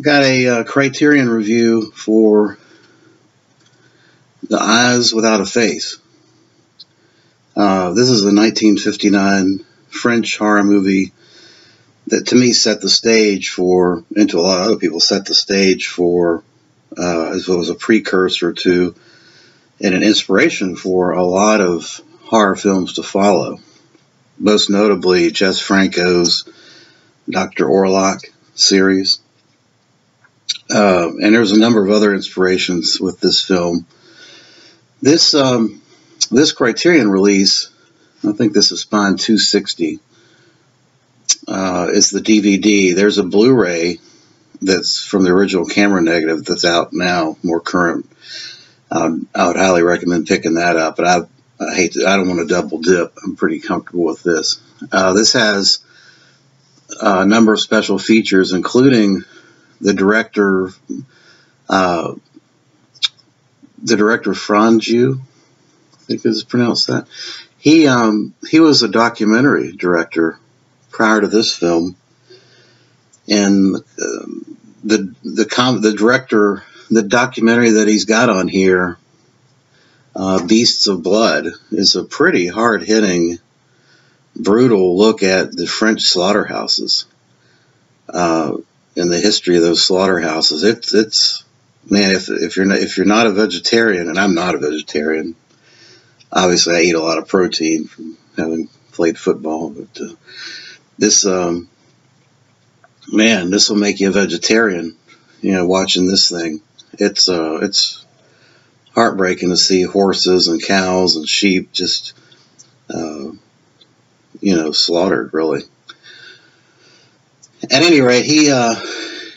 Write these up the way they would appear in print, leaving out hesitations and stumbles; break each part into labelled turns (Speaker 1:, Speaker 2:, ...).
Speaker 1: Got a Criterion review for The Eyes Without a Face. This is a 1959 French horror movie that to me set the stage for, and to a lot of other people, set the stage for, as well as a precursor to and an inspiration for a lot of horror films to follow. Most notably, Jess Franco's Dr. Orlock series. And there's a number of other inspirations with this film. This Criterion release, I think this is Spine 260, is the DVD. There's a Blu-ray that's from the original camera negative that's out now, more current. I would highly recommend picking that up, but I don't want to double dip. I'm pretty comfortable with this. This has a number of special features, including the director Franju, I think is pronounced that. He was a documentary director prior to this film, and the documentary that he's got on here, Beasts of Blood, is a pretty hard-hitting, brutal look at the French slaughterhouses. In the history of those slaughterhouses, it's man, if you're not a vegetarian, and I'm not a vegetarian, obviously I eat a lot of protein from having played football, but this will make you a vegetarian. Watching this thing, it's heartbreaking to see horses and cows and sheep just slaughtered, really. At any rate,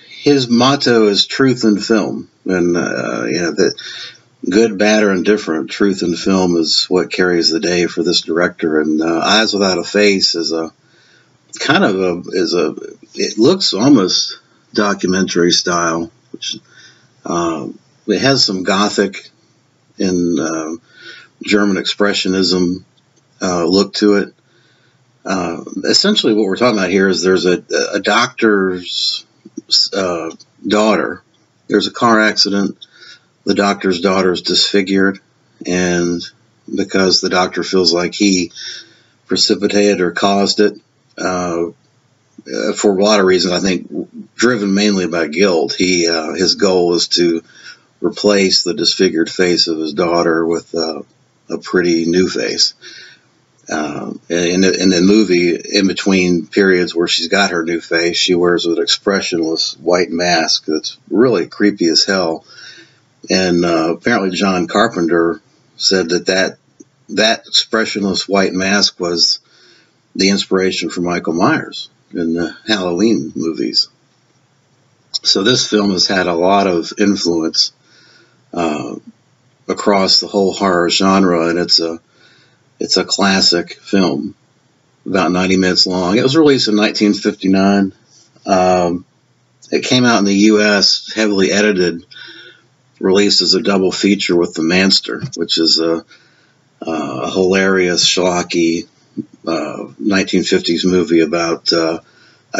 Speaker 1: his motto is truth in film, and that good, bad, or indifferent, truth in film is what carries the day for this director. And Eyes Without a Face is it looks almost documentary style, which it has some Gothic and German expressionism look to it. Essentially what we're talking about here is there's a doctor's daughter. There's a car accident. The doctor's daughter is disfigured, and because the doctor feels like he precipitated or caused it, for a lot of reasons, I think driven mainly by guilt, his goal is to replace the disfigured face of his daughter with a pretty new face. In the movie, in between periods where she's got her new face, she wears an expressionless white mask that's really creepy as hell. And apparently John Carpenter said that expressionless white mask was the inspiration for Michael Myers in the Halloween movies. So this film has had a lot of influence across the whole horror genre, and it's a classic film, about 90 minutes long. It was released in 1959. It came out in the U.S. heavily edited, released as a double feature with The Manster, which is a hilarious, schlocky 1950s movie about a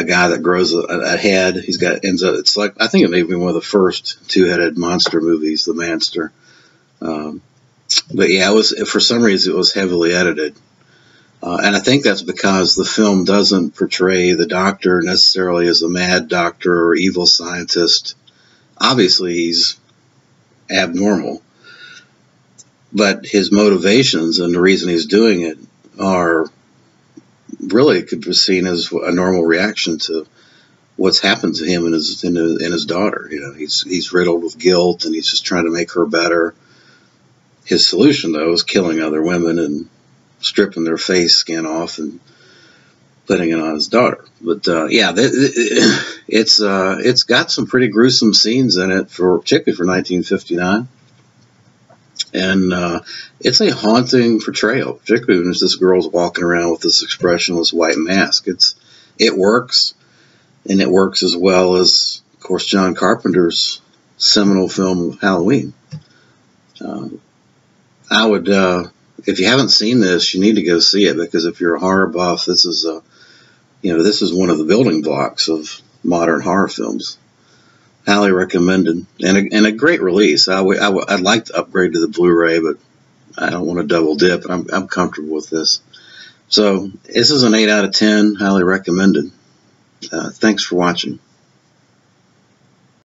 Speaker 1: guy that grows a head. It's like, I think it may be one of the first two-headed monster movies, The Manster. But yeah, for some reason it was heavily edited. And I think that's because the film doesn't portray the doctor necessarily as a mad doctor or evil scientist. Obviously he's abnormal, but his motivations and the reason he's doing it are really could be seen as a normal reaction to what's happened to him and his daughter. He's riddled with guilt, and he's just trying to make her better. His solution, though, is killing other women and stripping their face skin off and putting it on his daughter. But it's got some pretty gruesome scenes in it, particularly for 1959. And it's a haunting portrayal, particularly when this girl's walking around with this expressionless white mask. It works, and it works as well as, of course, John Carpenter's seminal film Halloween. I would, if you haven't seen this, you need to go see it, because if you're a horror buff, this is one of the building blocks of modern horror films. Highly recommended, and a great release. I'd like to upgrade to the Blu-ray, but I don't want to double dip. I'm comfortable with this. So this is an 8 out of 10. Highly recommended. Thanks for watching.